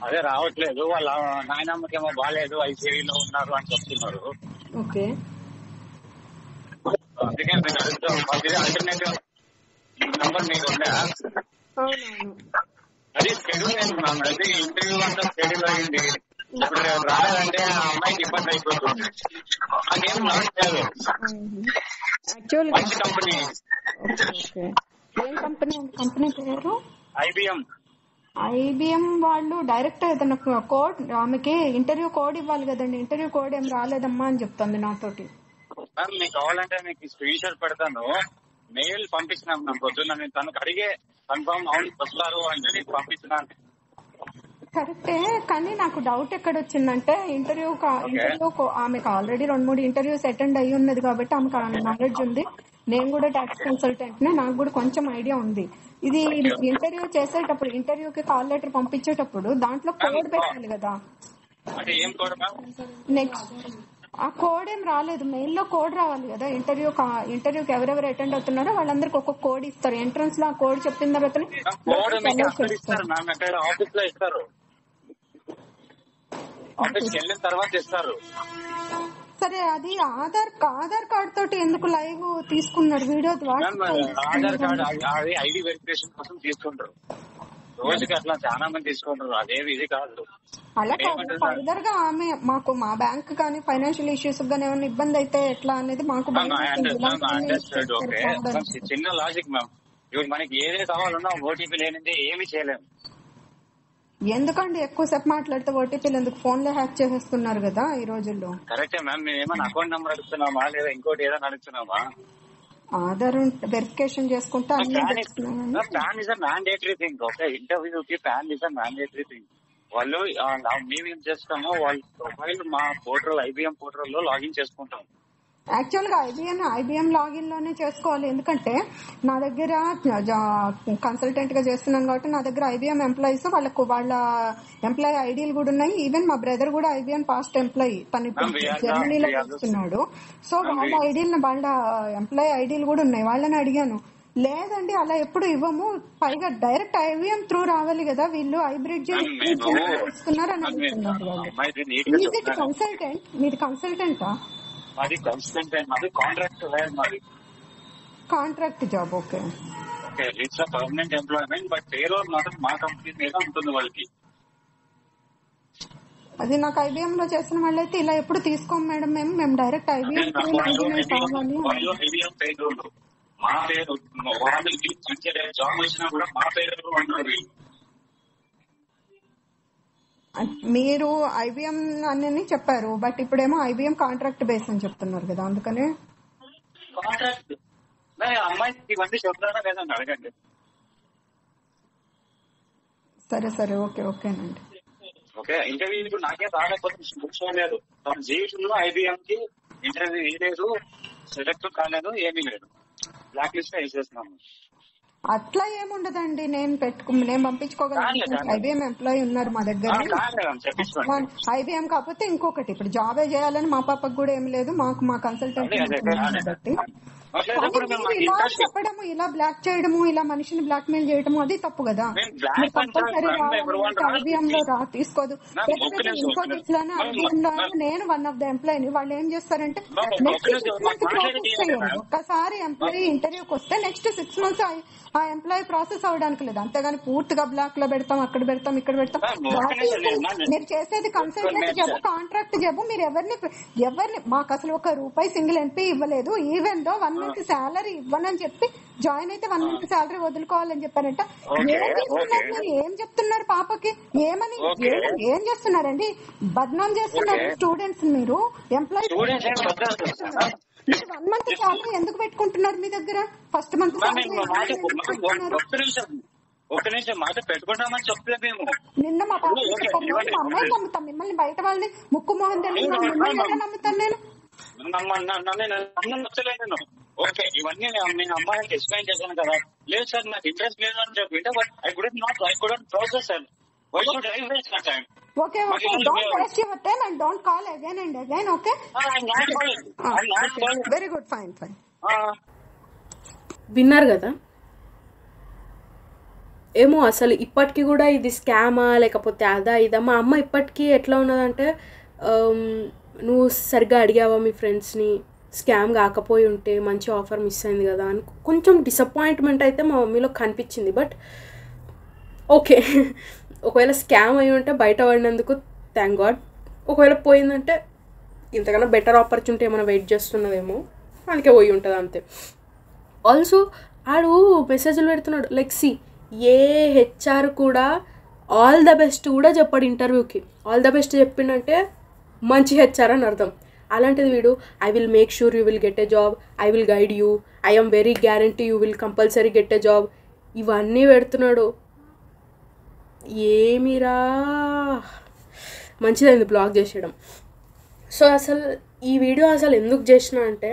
అదే రావట్లేదు, వాళ్ళ నాయనమ్మకేమో బాగాలేదు, ఐసీయూలో ఉన్నారు అని చెప్తున్నారు.
ఓకే,
అందుకే నేను అడుగుతాం, ఆల్టర్నేటివ్ నంబర్ మీకు ఉందా?
అవునవును,
అది షెడ్యూల్ అయింది మ్యామ్, అది ఇంటర్వ్యూ అంతా షెడ్యూల్ అయింది. ఇప్పుడు రాలేదంటే ఆ అమ్మాయికి ఇబ్బంది అయిపోతుంది. అదేం నడవట్లేదు.
యాక్చువల్గా
మంచి కంపెనీ.
ఏం కంపెనీ? కంపెనీ పేరు
ఐబిఎం
వాళ్ళు డైరెక్ట్ ఏదైనా కోడ్, ఆమెకి ఇంటర్వ్యూ కోడ్ ఇవ్వాలి కదండి, ఇంటర్వ్యూ కోడ్ ఏం రాలేదమ్మా అని చెప్తుంది నాతోటి.
మ్యామ్ మీకు కావాలంటే మీకు స్క్రీన్ షాట్ పెడతాను, మెయిల్ పంపిస్తున్నాను మ్యామ్. పొద్దున్న నేను తనకు అడిగే కన్ఫర్మ్ అవును వస్తారు అంటే నీకు పంపిస్తున్నాను.
కరెక్టే, కానీ నాకు డౌట్ ఎక్కడ వచ్చిందంటే ఇంటర్వ్యూ ఆమెకు ఆల్రెడీ 2-3 ఇంటర్వ్యూస్ అటెండ్ అయ్యి ఉన్నది కాబట్టి ఆమెకు నాలెడ్జ్ ఉంది. నేను కూడా ట్యాక్స్ కన్సల్టెంట్ నే, నాకు కూడా కొంచెం ఐడియా ఉంది. ఇది ఇంటర్వ్యూ చేసేటప్పుడు, ఇంటర్వ్యూకి కాల్ లెటర్ పంపించేటప్పుడు దాంట్లో కోడ్ పెట్టాలి కదా. నెక్స్ట్ ఆ కోడ్ ఏం రాలేదు, మెయిల్ లో కోడ్ రావాలి కదా. ఇంటర్వ్యూకి ఎవరెవరు అటెండ్ అవుతున్నారో వాళ్ళందరికి ఒక్కొక్క కోడ్ ఇస్తారు. ఎంట్రన్స్ లో ఆ కోడ్ చెప్పిన తర్వాత సరే. అది ఆధార్ కార్డ్ తోటి ఎందుకు లైవ్ తీసుకున్నారు వీడియో?
ఆధార్ కార్డ్ అది ఐడి వెరిఫికేషన్ కోసం తీసుకుంటారు, రోజుకి అట్లా చాలా మంది తీసుకుంటారు, అదేమి ఇది కాదు.
అలా కాదు, ఫర్దర్ గా ఆమె మాకు మా బ్యాంక్ కానీ ఫైనాన్షియల్ ఇష్యూస్ కానీ ఏమైనా ఇబ్బంది అయితే ఎట్లా అనేది మాకు
చిన్న లాజిక్ మ్యామ్. ఇప్పుడు మనకి ఏదే కావాలన్నా ఓటీపీ లేనిదే ఏమి చేయలేము.
ఎందుకండి ఎక్కువసేపు మాట్లాడితే ఓటీపీలు ఎందుకు? ఫోన్ లో హ్యాక్ చేసేస్తున్నారు కదా ఈ రోజుల్లో.
కరెక్టే మ్యామ్, మేము ఏమైనా అకౌంట్ నెంబర్ అడుగుతున్నామా లేదా ఇంకోటి ఏదైనా అడుగుతున్నామా?
ఆధార్ వెరిఫికేషన్ చేసుకుంటే
PAN is a mandatory thing. Okay, ఇంటర్వ్యూకి PAN is a mandatory thing. వాళ్ళు మేమేం చేస్తామో వాళ్ళ ప్రొఫైల్ మా పోర్టల్ ఐబిఎం పోర్టల్ లో లాగిన్ చేసుకుంటాం.
యాక్చువల్ గా ఐబిఎం లాగిన్ లోనే చేసుకోవాలి. ఎందుకంటే నా దగ్గర కన్సల్టెంట్ గా చేస్తున్నాను కాబట్టి నా దగ్గర ఐబిఎం ఎంప్లాయీస్ వాళ్ళ ఎంప్లాయీ ఐడీలు కూడా ఉన్నాయి. ఈవెన్ మా బ్రదర్ కూడా ఐబిఎం పాస్ట్ ఎంప్లాయీ, తను జర్మనీలో చేస్తున్నాడు. సో వాళ్ళ ఎంప్లాయీ ఐడీలు కూడా ఉన్నాయి. వాళ్ళని అడిగాను, లేదండి అలా ఎప్పుడు ఇవ్వము, పైగా డైరెక్ట్ ఐబిఎం త్రూ రావాలి కదా, వీళ్ళు హైబ్రిడ్ ఇస్తున్నారు అని అడుగుతున్నారు వాళ్ళు. కన్సల్టెంట్ మీది కన్సల్టెంటా?
మాది కన్సల్టెంట్, మాది contract.
Contract job. Okay
okay, it's permanent employment, but payroll మాత్రం మా కంపెనీ మీద ఉంటుంది వాళ్ళకి.
అది నాకు ఐబీఎం లో చేసిన వాళ్ళైతే ఇలా ఎప్పుడు తీసుకోం మేడం, మేము డైరెక్ట్ ఐబీఎం
వాళ్ళు ఐబీఎం పేరోల్ మా పేరు, వాళ్ళకి జాబ్ వచ్చినా కూడా మా పేరు ఉంటుంది.
మీరు ఐబీఎం అని చెప్పారు, బట్ ఇప్పుడేమో ఐబీఎం కాంట్రాక్ట్ బేస్ అని చెప్తున్నారు కదా, అందుకనే
కాంట్రాక్ట్. అమ్మాయికి ఇవన్నీ చెప్తారా లేదని అడగండి.
సరే ఓకేనండి.
ఓకే, ఇంటర్వ్యూ ఇప్పుడు నాకేం రాకపోతే లేదు, తన జీవితంలో ఐబీఎం కి ఇంటర్వ్యూ వేయలేదు, సెలెక్ట్ కాలేదు, ఏమీ లేదు, బ్లాక్ లిస్ట్ వేసేస్తున్నాము.
అట్లా ఏముండదండి, నేను పంపించుకోగలను. ఐబీఎం ఎంప్లాయీ ఉన్నారు మా దగ్గర. ఐబీఎం కాకపోతే ఇంకొకటి, ఇప్పుడు జాబే చేయాలని మా పాపకు కూడా ఏం లేదు, మా కన్సల్టెంట్ కాబట్టి ఇలా చెప్పడము, ఇలా బ్లాక్ చేయడము, ఇలా మనిషిని బ్లాక్ మెయిల్ చేయడము అది తప్పు కదా. కంపల్సరీ ఐబీఎం లో తీసుకోదు. ఇంకో దిశలోనే ఐబీఎం లో నేను వన్ ఆఫ్ ద ఎంప్లాయీని. వాళ్ళు ఏం చేస్తారంటే నెక్స్ట్ 6 months ప్రాసెస్ చేయరు. ఒక్కసారి ఎంప్లాయీ ఇంటర్వ్యూకి వస్తే నెక్స్ట్ 6 months ఆ ఎంప్లాయీ ప్రాసెస్ అవడానికి లేదు. అంతేగాని పూర్తిగా బ్లాక్ లో పెడతాం, అక్కడ పెడతాం, ఇక్కడ పెడతాం. మీరు చేసేది కన్సల్టెంట్ జాబ్, కాంట్రాక్ట్ జాబ్. మీరు ఎవరిని మాకు అసలు ₹1 సింగిల్ ఎన్పీ ఇవ్వలేదు. ఈవెన్ దో 1 month శాలరీ ఇవ్వనని చెప్పి జాయిన్ అయితే 1 month శాలరీ వదులుకోవాలని చెప్పారంట. ఏం చెప్తున్నారు పాపకి? ఏం చేస్తున్నారండి? బద్నాం చేస్తున్నారు స్టూడెంట్స్. మీరు ఎంప్లాయీ 1 month శాలరీ ఎందుకు పెట్టుకుంటున్నారు మీ దగ్గర? ఫస్ట్ మంత్ నిన్న మా పాప చెప్పారు, మా అమ్మాయి నమ్ముతాం మిమ్మల్ని, బయట వాళ్ళని ముక్కు మోహన్ తెలియదు, మిమ్మల్ని ఎలా నమ్ముతాను నేను?
ఓకే, ఇవన్నీ నేను అమ్మాయికి ఎక్స్ప్లెయిన్ చేశాను కదా. లేదు సార్ నాకు ఇంట్రెస్ట్ లేదు అని చెప్పి, but I couldn't process sir. Why should I waste my time?
Okay, don't waste your time and don't call again and again, okay?
I'm not calling.
Very good, fine.
విన్నారు కదా? ఏమో అసలు ఇప్పటికీ కూడా ఇది స్కామా లేకపోతే అదా ఇదా. మా అమ్మ ఇప్పటికీ ఎట్లా ఉన్నదంటే, నువ్వు సరిగ్గా అడిగావా మీ ఫ్రెండ్స్ని, స్కామ్ కాకపోయి ఉంటే మంచి ఆఫర్ మిస్ అయింది కదా అని కొంచెం డిసప్పాయింట్మెంట్ అయితే మా మమ్మీలో కనిపించింది. బట్ ఓకే, ఒకవేళ స్కామ్ అయి ఉంటే బయట పడినందుకు థ్యాంక్ గాడ్. ఒకవేళ పోయిందంటే ఇంతకన్నా బెటర్ ఆపర్చునిటీ ఏమైనా వెయిట్ చేస్తున్నదేమో, అందుకే పోయి ఉంటుంది అంతే. ఆల్సో ఆడు మెసేజ్లు పెడుతున్నాడు లైక్ ఏ హెచ్ఆర్ కూడా ఆల్ ద బెస్ట్ కూడా చెప్పాడు ఇంటర్వ్యూకి. ఆల్ ద బెస్ట్ చెప్పిండంటే మంచి హెచ్ఆర్ అని అర్థం. అలాంటిది వీడు I will make sure you will get a job, I will guide you, I am very guarantee you will compulsory get a job, ఇవన్నీ పెడుతున్నాడు. ఏమిరా మంచిదైంది బ్లాగ్ చేసేయడం. సో అసలు ఈ వీడియో అసలు ఎందుకు చేసిన అంటే,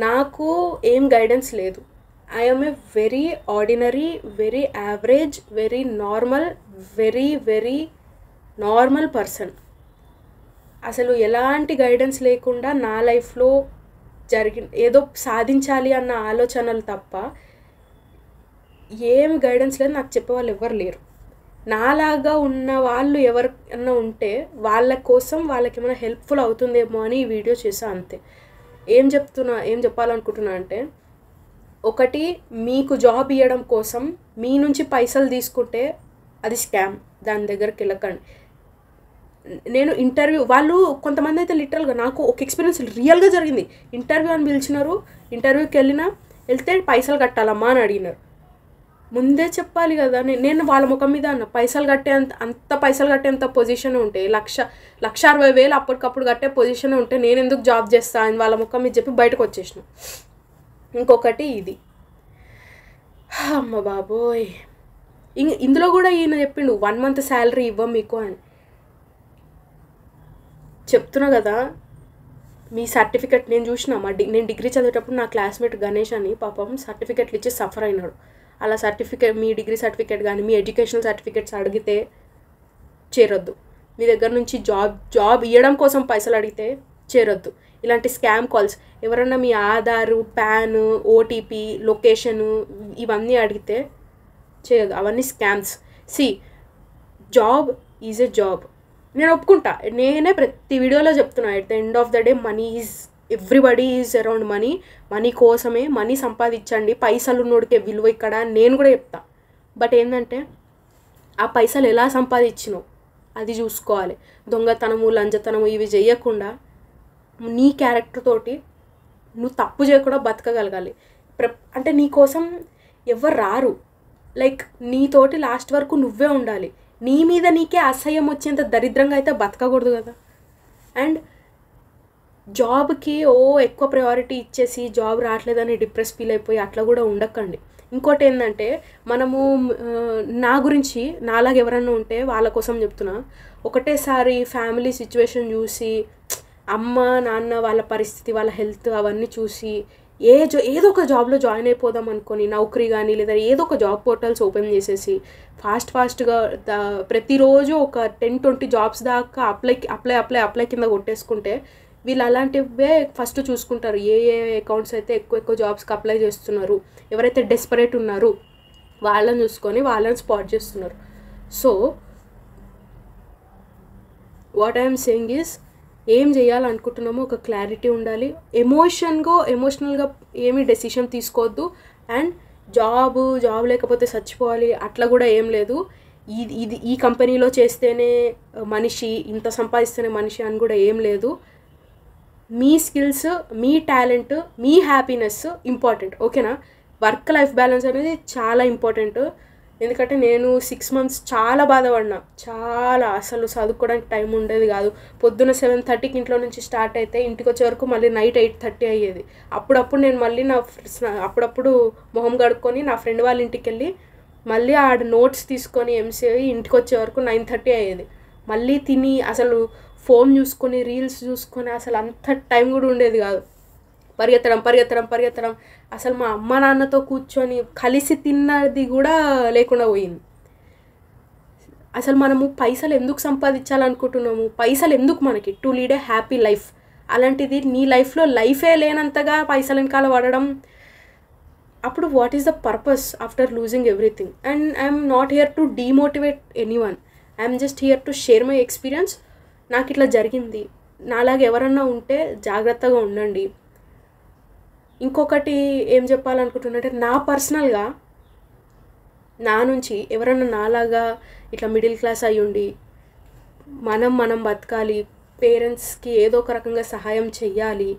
నాకు ఏం గైడెన్స్ లేదు. I am a very ordinary, very average, very normal person. అసలు ఎలాంటి గైడెన్స్ లేకుండా నా లైఫ్లో ఏదో సాధించాలి అన్న ఆలోచనలు తప్ప ఏం గైడెన్స్ లేదు. నాకు చెప్పేవాళ్ళు ఎవరు లేరు. నాలాగా ఉన్న వాళ్ళు ఎవరైనా ఉంటే వాళ్ళ కోసం వాళ్ళకి ఏమైనా హెల్ప్ఫుల్ అవుతుందేమో అని ఈ వీడియో చేసా అంతే. ఏం చెప్పాలనుకుంటున్నా అంటే, ఒకటి, మీకు జాబ్ ఇవ్వడం కోసం మీ నుంచి పైసలు తీసుకుంటే అది స్కామ్, దాని దగ్గరికి వెళ్ళకండి. నేను ఇంటర్వ్యూ వాళ్ళు కొంతమంది అయితే లిటరల్గా నాకు ఒక ఎక్స్పీరియన్స్ రియల్గా జరిగింది. ఇంటర్వ్యూ అని పిలిచినారు, ఇంటర్వ్యూకి వెళ్తే పైసలు కట్టాలమ్మా అని అడిగినారు. ముందే చెప్పాలి కదా. నేను వాళ్ళ ముఖం మీద అన్న అంత పైసలు కట్టేంత పొజిషన్ ఉంటే 1,60,000 అప్పటికప్పుడు కట్టే పొజిషన్ ఉంటే నేను ఎందుకు జాబ్ చేస్తా అని వాళ్ళ ముఖం మీద చెప్పి బయటకు వచ్చేసిన. ఇంకొకటి ఇది, అమ్మ బాబోయ్, ఇందులో కూడా ఈయన చెప్పిండు 1 month శాలరీ ఇవ్వం మీకు అని. చెప్తున్నా కదా, మీ సర్టిఫికెట్ నేను చూసిన. నేను డిగ్రీ చదివేటప్పుడు నా క్లాస్మేట్ గణేష్ అని పాపం సర్టిఫికెట్లు ఇచ్చి సఫర్ అయినాడు. అలా మీ డిగ్రీ సర్టిఫికేట్ కానీ మీ ఎడ్యుకేషనల్ సర్టిఫికేట్స్ అడిగితే చేరొద్దు. మీ దగ్గర నుంచి జాబ్ ఇవ్వడం కోసం పైసలు అడిగితే చేరొద్దు. ఇలాంటి స్కామ్ కాల్స్, ఎవరన్నా మీ ఆధారు, పాన్, ఓటీపీ, లొకేషను ఇవన్నీ అడిగితే చేయదు. అవన్నీ scams. Job is a job, నేను ఒప్పుకుంటా. నేనే ప్రతి వీడియోలో చెప్తున్నా, at the end of the day money is everybody is around money, money కోసమే, మనీ సంపాదించండి, పైసలు ఉన్నోడికే విలువ ఇక్కడ నేను కూడా చెప్తా. బట్ ఏంటంటే ఆ పైసలు ఎలా సంపాదించినో అది చూసుకోవాలి. దొంగతనము లంచతనము ఇవి చేయకుండా నీ క్యారెక్టర్ తోటి నువ్వు తప్పు చేయకుండా బతకగలగాలి. అంటే నీ కోసం ఎవరు రారు, లైక్ నీతోటి లాస్ట్ వరకు నువ్వే ఉండాలి. నీ మీద నీకే అసహ్యం వచ్చేంత దరిద్రంగా అయితే బతకకూడదు కదా. అండ్ జాబ్కి ఎక్కువ ప్రయారిటీ ఇచ్చేసి జాబ్ రావట్లేదని డిప్రెస్ ఫీల్ అయిపోయి అట్లా కూడా ఉండకండి. ఇంకోటి ఏంటంటే మనము నా గురించి నాలాగా ఎవరన్నా ఉంటే వాళ్ళ కోసం చెప్తున్నా, ఒకటేసారి ఫ్యామిలీ సిచ్యువేషన్ చూసి అమ్మ నాన్న వాళ్ళ పరిస్థితి వాళ్ళ హెల్త్ అవన్నీ చూసి ఏదో ఒక జాబ్లో జాయిన్ అయిపోదాం అనుకొని నౌకరీ కానీ లేదా ఏదో ఒక జాబ్ పోర్టల్స్ ఓపెన్ చేసేసి ఫాస్ట్గా ప్రతిరోజు ఒక 10-20 జాబ్స్ దాకా అప్లై కింద కొట్టేసుకుంటే వీళ్ళు అలాంటివే ఫస్ట్ చూసుకుంటారు. ఏ అకౌంట్స్ అయితే ఎక్కువ జాబ్స్కి అప్లై చేస్తున్నారు, ఎవరైతే డెస్పరేట్ ఉన్నారు వాళ్ళని చూసుకొని వాళ్ళని స్పాట్ చేస్తున్నారు. So what I'm saying is ఏం చేయాలనుకుంటున్నామో ఒక క్లారిటీ ఉండాలి. ఎమోషనల్గా ఏమీ డెసిషన్ తీసుకోవద్దు. అండ్ జాబ్ లేకపోతే చచ్చిపోవాలి అట్లా కూడా ఏం లేదు. ఈ కంపెనీలో చేస్తేనే మనిషి, ఇంత సంపాదిస్తేనే మనిషి అని కూడా ఏం లేదు. మీ స్కిల్స్, మీ టాలెంట్, మీ హ్యాపీనెస్ ఇంపార్టెంట్, ఓకేనా. వర్క్ లైఫ్ బ్యాలెన్స్ అనేది చాలా ఇంపార్టెంట్. ఎందుకంటే నేను 6 months చాలా బాధపడినా, చాలా అసలు చదువుకోవడానికి టైం ఉండేది కాదు. పొద్దున్న 7:30కి ఇంట్లో నుంచి స్టార్ట్ అయితే ఇంటికి వచ్చే వరకు మళ్ళీ నైట్ 8:30 అయ్యేది. అప్పుడప్పుడు నేను మళ్ళీ అప్పుడప్పుడు మొహం కడుక్కొని నా ఫ్రెండ్ వాళ్ళ ఇంటికి వెళ్ళి మళ్ళీ ఆడ నోట్స్ తీసుకొని ఎంసీఐ ఇంటికి వచ్చే వరకు 9:30 అయ్యేది. మళ్ళీ తిని అసలు ఫోన్ చూసుకొని రీల్స్ చూసుకొని అసలు అంత టైం కూడా ఉండేది కాదు. పరిగెత్తడం అసలు మా అమ్మ నాన్నతో కూర్చొని కలిసి తిన్నది కూడా లేకుండా పోయింది. అసలు మనము పైసలు ఎందుకు సంపాదించాలనుకుంటున్నాము, పైసలు ఎందుకు మనకి to lead a happy life. అలాంటిది నీ లైఫ్లో లైఫే లేనంతగా పైసలు వెనకాల పడడం, అప్పుడు what is the purpose after losing everything. And I'm not here to demotivate anyone, I'm just hear to share my experience. నాకు ఇట్లా జరిగింది, నాలాగా ఎవరన్నా ఉంటే జాగ్రత్తగా ఉండండి. ఇంకొకటి ఏం చెప్పాలనుకుంటున్నానంటే, నా పర్సనల్గా నా నుంచి ఎవరన్నా నాలాగా ఇట్లా మిడిల్ క్లాస్ అయ్యుండి మనం బతకాలి, పేరెంట్స్కి ఏదో ఒక రకంగా సహాయం చెయ్యాలి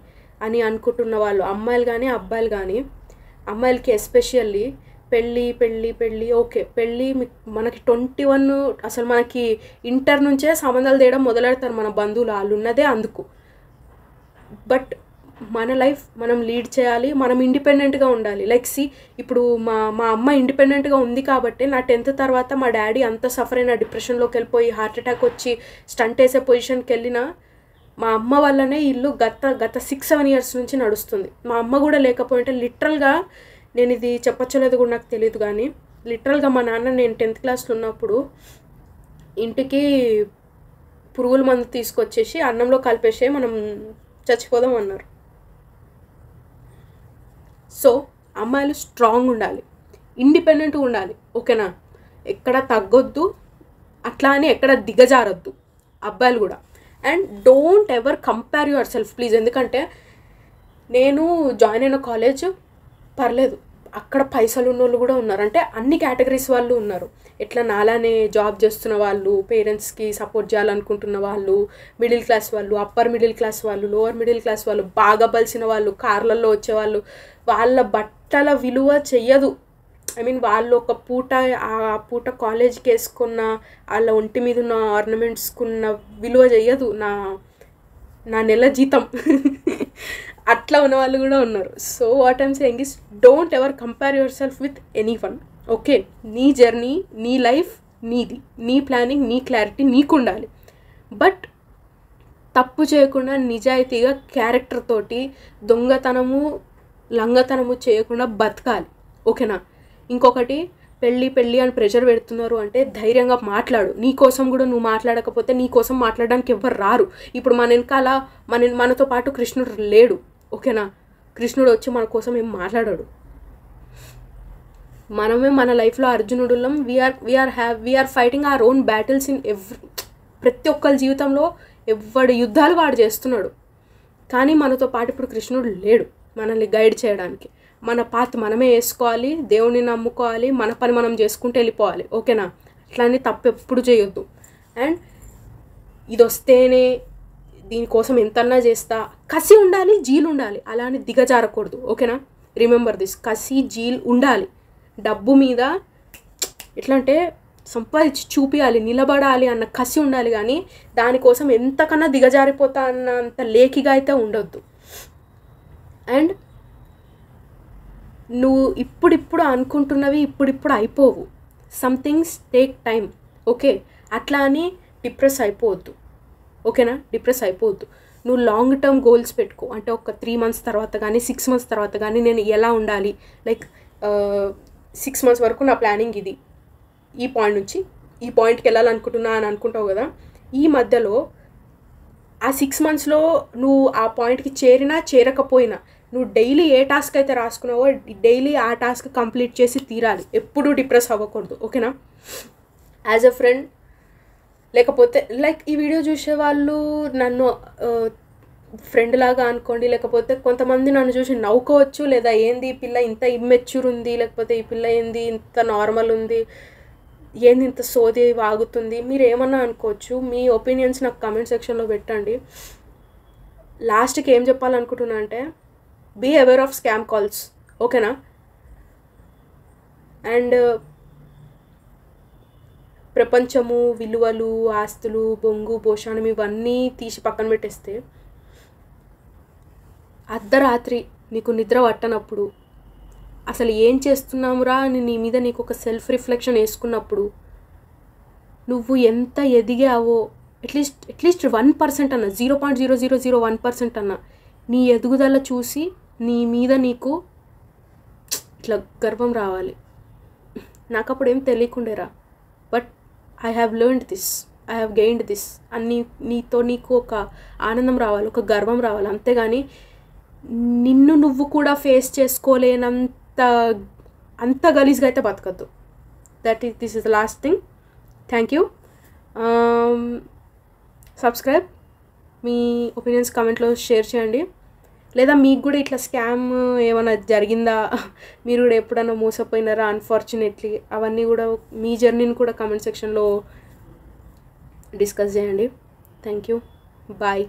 అని అనుకుంటున్న వాళ్ళు, అమ్మాయిలు కానీ అబ్బాయిలు కానీ, అమ్మాయిలకి ఎస్పెషల్లీ పెళ్ళి ఓకే, పెళ్ళి మనకి 21 అసలు మనకి ఇంటర్ నుంచే సంబంధాలు తేయడం మొదలెడతారు మన బంధువులు, వాళ్ళు ఉన్నదే అందుకు. బట్ మన లైఫ్ మనం లీడ్ చేయాలి, మనం ఇండిపెండెంట్గా ఉండాలి. లైక్ ఇప్పుడు మా అమ్మ ఇండిపెండెంట్గా ఉంది కాబట్టి నా 10th తర్వాత మా డాడీ అంత సఫర్ అయిన డిప్రెషన్లోకి వెళ్ళిపోయి హార్ట్ అటాక్ వచ్చి స్టంట్ వేసే పొజిషన్కి వెళ్ళిన మా అమ్మ వల్లనే ఇల్లు గత 6-7 years నుంచి నడుస్తుంది. మా అమ్మ కూడా లేకపోయింటే లిటరల్గా, నేను ఇది చెప్పచ్చలేదు కూడా నాకు తెలియదు కానీ, లిటరల్గా మా నాన్న నేను 10th classలో ఉన్నప్పుడు ఇంటికి పురుగుల మందు తీసుకొచ్చేసి అన్నంలో కలిపేసి మనం చచ్చిపోదాం అన్నారు. సో అమ్మాయిలు స్ట్రాంగ్ ఉండాలి, ఇండిపెండెంట్గా ఉండాలి, ఓకేనా. ఎక్కడ తగ్గొద్దు, అట్లా అని ఎక్కడ దిగజారొద్దు అబ్బాయిలు కూడా. And don't ever compare your self please. ఎందుకంటే నేను జాయిన్ అయిన కాలేజ్ పర్లేదు, అక్కడ పైసలు ఉన్న వాళ్ళు కూడా ఉన్నారు, అంటే అన్ని కేటగిరీస్ వాళ్ళు ఉన్నారు. ఎట్లా నాలానే జాబ్ చేస్తున్న వాళ్ళు, పేరెంట్స్కి సపోర్ట్ చేయాలనుకుంటున్న వాళ్ళు, మిడిల్ క్లాస్ వాళ్ళు, అప్పర్ మిడిల్ క్లాస్ వాళ్ళు, లోవర్ మిడిల్ క్లాస్ వాళ్ళు, బాగా బలిసిన వాళ్ళు, కార్లలో వచ్చేవాళ్ళు. వాళ్ళ బట్టల విలువ చెయ్యదు. వాళ్ళు ఒక ఆ పూట కాలేజ్కి వేసుకున్న వాళ్ళ ఒంటి మీద ఉన్న ఆర్నమెంట్స్కున్న విలువ చెయ్యదు నా నెల జీతం. అట్లా ఉన్న వాళ్ళు కూడా ఉన్నారు. So what I'm saying is, don't ever compare your self with anyone, okay. నీ జర్నీ, నీ లైఫ్ నీది, నీ ప్లానింగ్, నీ క్లారిటీ నీకు ఉండాలి. బట్ తప్పు చేయకుండా నిజాయితీగా క్యారెక్టర్ తోటి దొంగతనము లంగతనము చేయకుండా బతకాలి, ఓకేనా. ఇంకొకటి, పెళ్ళి అని ప్రెషర్ పెడుతున్నారు అంటే ధైర్యంగా మాట్లాడు. నీ కోసం కూడా నువ్వు మాట్లాడకపోతే నీ కోసం మాట్లాడడానికి ఎవ్వరు రారు. ఇప్పుడు మన వెనకాల మనతో పాటు కృష్ణుడు లేడు, ఓకేనా. కృష్ణుడు వచ్చి మన కోసం ఏం మాట్లాడాడు. మనమే మన లైఫ్లో అర్జునుడులం. We're fighting our own battles in ప్రతి ఒక్కరి జీవితంలో ఎవడి యుద్ధాలు వాడు చేస్తున్నాడు. కానీ మనతో పాటు ఇప్పుడు కృష్ణుడు లేడు మనల్ని గైడ్ చేయడానికి. మన పాత్ మనమే వేసుకోవాలి, దేవుని నమ్ముకోవాలి, మన పని మనం చేసుకుంటూ వెళ్ళిపోవాలి. ఓకేనా? అట్లానే తప్పు ఎప్పుడు చేయొద్దు. అండ్ ఇది వస్తేనే దీనికోసం ఎంతన్నా చేస్తా, కసి ఉండాలి, జీలు ఉండాలి, అలా అని దిగజారకూడదు. ఓకేనా? రిమెంబర్ దిస్, కసి జీల్ ఉండాలి. డబ్బు మీద ఎట్లా అంటే సంపాదించి చూపించాలి, నిలబడాలి అన్న కసి ఉండాలి, కానీ దానికోసం ఎంతకన్నా దిగజారిపోతా అన్నంత లేకిగా అయితే ఉండొద్దు. అండ్ నువ్వు ఇప్పుడిప్పుడు అనుకుంటున్నవి ఇప్పుడిప్పుడు అయిపోవు. Somethings take time. ఓకే? అట్లా అని డిప్రెస్ అయిపోవద్దు. ఓకేనా? డిప్రెస్ అయిపోవద్దు. నువ్వు లాంగ్ టర్మ్ గోల్స్ పెట్టుకో. అంటే ఒక 3 months తర్వాత కానీ 6 months తర్వాత కానీ నేను ఎలా ఉండాలి, లైక్ 6 months వరకు నా ప్లానింగ్ ఇది, ఈ పాయింట్ నుంచి ఈ పాయింట్కి వెళ్ళాలనుకుంటున్నా అని అనుకుంటావు కదా. ఈ మధ్యలో ఆ 6 monthsలో నువ్వు ఆ పాయింట్కి చేరినా చేరకపోయినా నువ్వు డైలీ ఏ టాస్క్ అయితే రాసుకున్నావో డైలీ ఆ టాస్క్ కంప్లీట్ చేసి తీరాలి. ఎప్పుడూ డిప్రెస్ అవ్వకూడదు. ఓకేనా? యాజ్ ఎ ఫ్రెండ్, లేకపోతే లైక్ ఈ వీడియో చూసే వాళ్ళు నన్ను ఫ్రెండ్ లాగా అనుకోండి, లేకపోతే కొంతమంది నన్ను చూసి నవ్వుకోవచ్చు, లేదా ఏంది ఈ పిల్ల ఇంత ఇమ్మెచ్యూర్ ఉంది, లేకపోతే ఈ పిల్ల ఏంది ఇంత నార్మల్ ఉంది, ఏంది ఇంత సోది వాగుతుంది, మీరు ఏమన్నా అనుకోవచ్చు. మీ ఒపీనియన్స్ నాకు కామెంట్ సెక్షన్లో పెట్టండి. లాస్ట్కి ఏం చెప్పాలనుకుంటున్నా అంటే, be aware of scam calls. ఓకేనా? అండ్ ప్రపంచము, విలువలు, ఆస్తులు, బొంగు భోషాణం ఇవన్నీ తీసి పక్కన పెట్టేస్తే అర్ధరాత్రి నీకు నిద్ర పట్టనప్పుడు అసలు ఏం చేస్తున్నామురా అని నీ మీద నీకు ఒక సెల్ఫ్ రిఫ్లెక్షన్ వేసుకున్నప్పుడు నువ్వు ఎంత ఎదిగావో అట్లీస్ట్ 1% అన్న, 0.0001% అన్న నీ ఎదుగుదల చూసి నీ మీద నీకు ఇట్లా గర్వం రావాలి. నాకు అప్పుడు ఏం తెలియకుండేరా, but I have learned this, I have gained this అని నీతో నీకు ఒక ఆనందం రావాలి, ఒక గర్వం రావాలి. అంతేగాని నిన్ను నువ్వు కూడా ఫేస్ చేసుకోలేనంత అంత గలీజ్గా అయితే బతకద్దు. This is the last thing. Thank you. Subscribe. మీ ఒపీనియన్స్ కామెంట్లో షేర్ చేయండి. లేదా మీకు కూడా ఇట్లా స్కామ్ ఏమైనా జరిగిందా, మీరు కూడా ఎప్పుడైనా మోసపోయినారా అన్ఫార్చునేట్లీ, అవన్నీ కూడా మీ జర్నీని కూడా కామెంట్ సెక్షన్లో డిస్కస్ చేయండి. Thank you. బాయ్.